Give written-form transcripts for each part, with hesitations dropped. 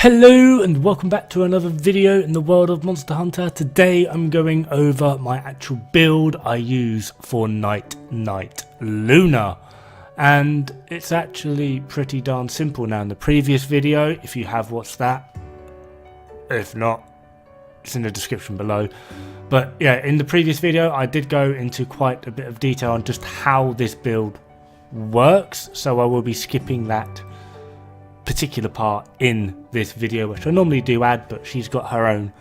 Hello and welcome back to another video in the world of Monster Hunter. Today I'm going over my actual build I use for Night Luna. And it's actually pretty darn simple now. In the previous video, if you have watched that, if not, it's in the description below. But yeah, in the previous video I did go into quite a bit of detail on just how this build works. So I will be skipping that particular part in this video, which I normally do add, but she's got her own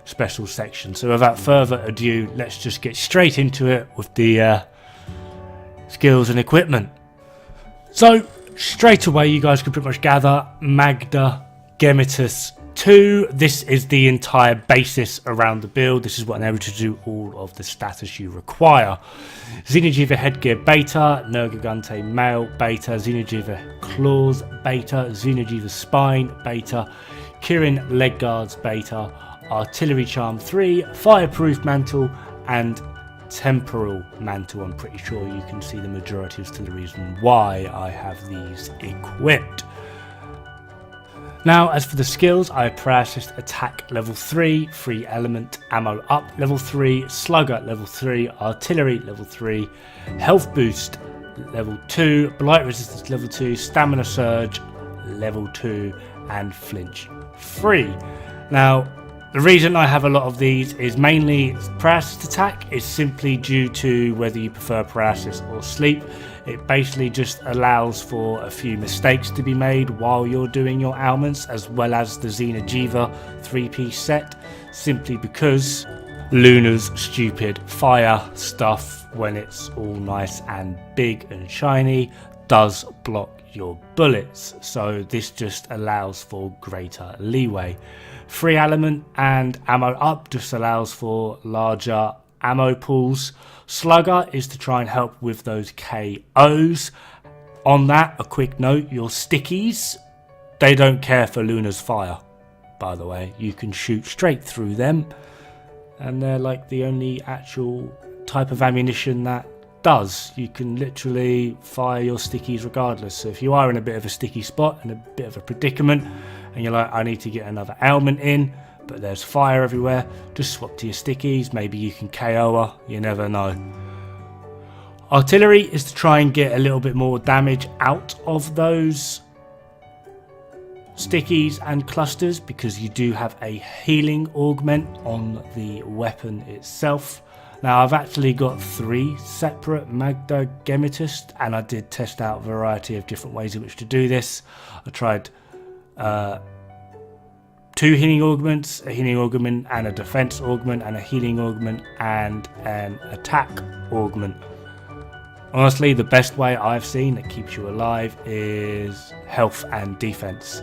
special section. So without further ado, let's just get straight into it with the skills and equipment. So straight away you guys can pretty much gather Magda Gemitus 2. This is the entire basis around the build. This is what enables you to do all of the status you require. Xeno'jiiva headgear beta, Nergigante male beta, Xeno'jiiva claws beta, Xeno'jiiva spine beta, Kirin leg guards beta, artillery charm 3, fireproof mantle and temporal mantle. I'm pretty sure you can see the majority as to the reason why I have these equipped. Now, as for the skills, I have Paralysis Attack level 3, Free Element, Ammo Up level 3, Slugger level 3, Artillery level 3, Health Boost level 2, Blight Resistance level 2, Stamina Surge level 2, and Flinch Free. Now, the reason I have a lot of these is mainly Paralysis Attack is simply due to whether you prefer Paralysis or Sleep. It basically just allows for a few mistakes to be made while you're doing your ailments, as well as the Xeno'jiiva 3-piece set, simply because Luna's stupid fire stuff, when it's all nice and big and shiny, does block your bullets. So this just allows for greater leeway. Free element and ammo up just allows for larger ammo pools. Slugger is to try and help with those KOs. On that, a quick note, your stickies, they don't care for Luna's fire, by the way. You can shoot straight through them, and they're like the only actual type of ammunition that does. You can literally fire your stickies regardless. So if you are in a bit of a sticky spot and a bit of a predicament, and you're like, I need to get another ailment in, but there's fire everywhere, just swap to your stickies. Maybe you can KO her, you never know. Artillery is to try and get a little bit more damage out of those stickies and clusters, because you do have a healing augment on the weapon itself. Now, I've actually got 3 separate Magda Gemitus, and I did test out a variety of different ways in which to do this. I tried 2 healing augments, a healing augment and a defense augment, and a healing augment and an attack augment. Honestly, the best way I've seen that keeps you alive is health and defense.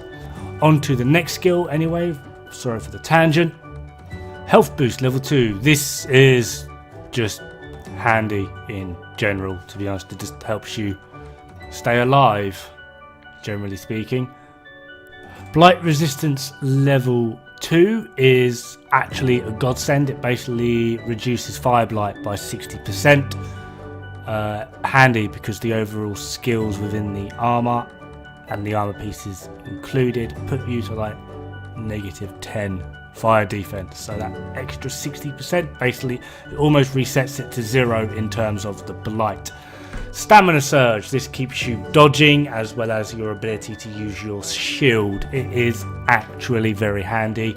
On to the next skill anyway, sorry for the tangent. Health boost level 2. This is just handy in general, to be honest. It just helps you stay alive, generally speaking. Blight resistance level 2 is actually a godsend. It basically reduces fire blight by 60%. Handy because the overall skills within the armor and the armor pieces included put you to like -10 fire defense. So that extra 60% basically it almost resets it to 0 in terms of the blight. Stamina Surge, this keeps you dodging as well as your ability to use your shield. It is actually very handy.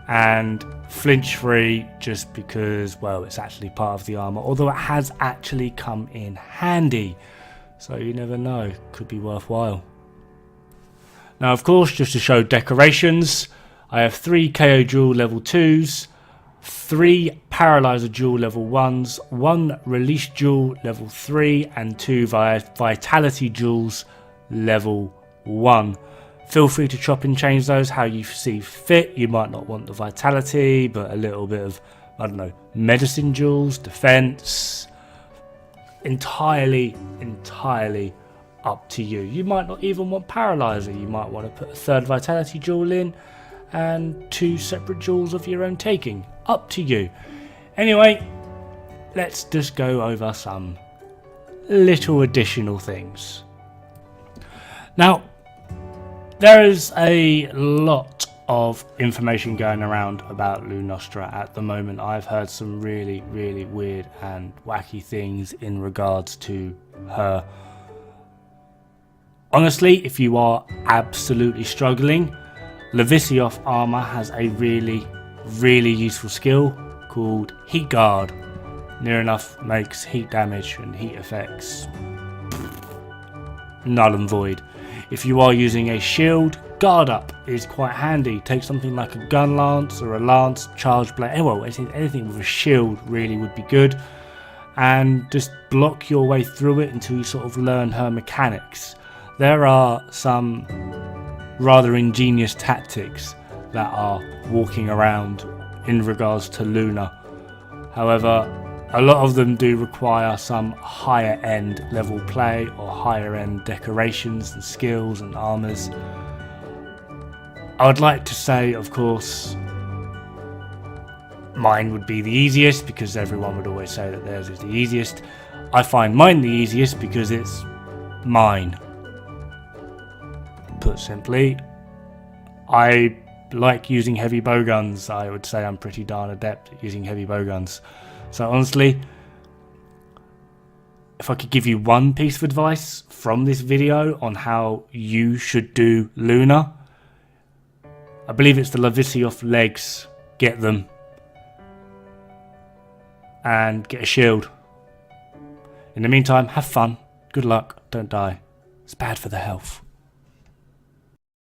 And Flinch Free, just because, well, it's actually part of the armor, although it has actually come in handy. So you never know, could be worthwhile. Now, of course, just to show decorations, I have 3 KO Jewel level 2s, 3 Paralyzer Jewel level 1s, 1 Release Jewel level 3, and 2 Vitality Jewels level 1. Feel free to chop and change those how you see fit. You might not want the Vitality, but a little bit of, I don't know, Medicine Jewels, Defense. Entirely up to you. You might not even want Paralyzer. You might want to put a 3rd Vitality Jewel in and 2 separate jewels of your own taking. Up to you. Anyway, let's just go over some little additional things. Now, there is a lot of information going around about Lunastra at the moment. I've heard some really weird and wacky things in regards to her. Honestly, if you are absolutely struggling, Levisioth armor has a really useful skill called Heat Guard. Near enough makes heat damage and heat effects null and void. If you are using a shield, Guard Up is quite handy. Take something like a gun lance or a lance, charge blade, well, anything with a shield really would be good, and just block your way through it until you sort of learn her mechanics. There are some rather ingenious tactics that are walking around in regards to Luna. However, a lot of them do require some higher end level play or higher end decorations and skills and armors. I would like to say, of course, mine would be the easiest because everyone would always say that theirs is the easiest. I find mine the easiest because it's mine. Put simply, I like using heavy bowguns. I would say I'm pretty darn adept at using heavy bowguns. So honestly, if I could give you one piece of advice from this video on how you should do Luna, I believe it's the Levisioth legs. Get them. And get a shield. In the meantime, have fun. Good luck. Don't die. It's bad for the health.